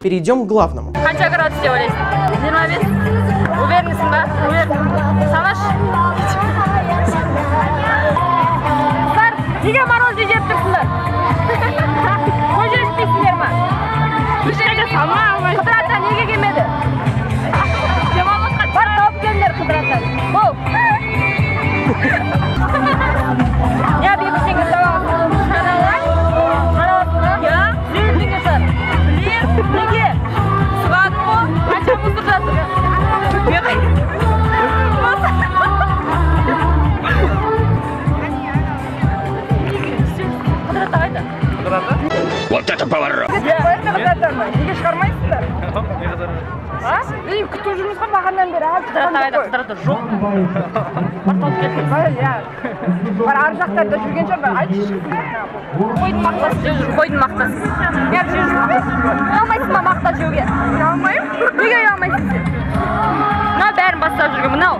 Перейдем к главному. Қанша градус деп ойлайсың? 25? Уверенсің ба? Уверен. Санаш? Қыздар, неге морозы жеп тұрсыңдар? Көже ішпейсіңдер ма? Ешқайда салма алмай. Қыдырата неге келмеді? Бар тауып келіңдер Қыдырата. Бол. Я бейбітсеңіз сабағын. Неге? Сұрадың ғой? Қанша мұздық жатыр? Қыдырата қайда? Қыдырата? Вот это поворот! Неге шығармайсыңдар? Күтіп жүрміз ғой бағаннан бері. Қыдырата қайда? Қыдырата жоқ. Барталып кетті. Бар ар жақтарда жүрген шығар. Айтшы шықсын. Қойдың мақтасы жүр. Қойдың мақтасы. Мен жүр. Ұялмайсың ба мақта жеуге? Ұялмайым. Неге ұялмайсың сен? Мынау бәрін бастап жүрген. Мынау.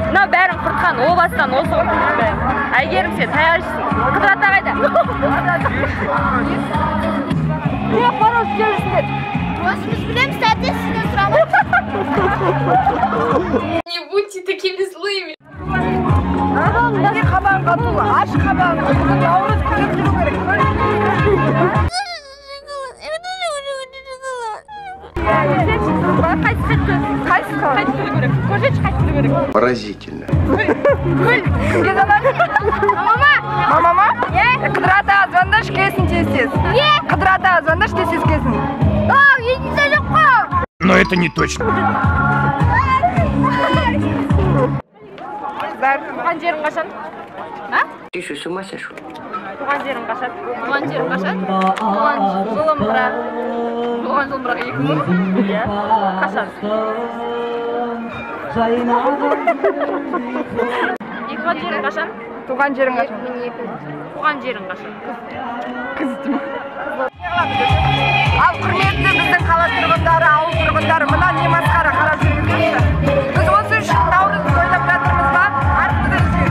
Мынау бәрін құртқан. О бастан осы құртқан. Әйгерім сен таяршысың. Қыдырата қайда? Не мороз жеп жүрсіңдер? Біз білеміз, сізден сұрамыз. Не будьте такими злыми. Неге қабағын қатуы? Аш қабағын. Наурыз күліп жүру керек. Қайсы қайтылу керек? Көжеч қайтылу керек. Поразительно. Кімге звондадың? Мамама? Қыдырата звондаш келсін тез-тез. Қыдырата звондаш тез-тез келсін. Но это не точно. Туған жерің қашан? Ты что, с ума сошел? Туған жерің қашан? Туған жерің қашан? Туған жылым бірақ. Туған жылым бірақ 2000? Иә. Қашан? Туған жерің қашан? Туған жерің қашан? Туған жерің қашан? Ал құрметті біздің қала тұрғындары, ауыл тұрғындары, мына не масқара қарап жүріңіздерші. Біз осы үшін наурыз тойлап жатырмыз ба? Артымыздан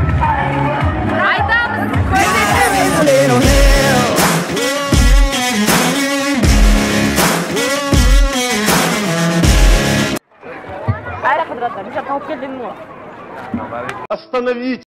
Айтамыз! Қайда Қыдырата? Біз тауып келдің ғой. Остановить!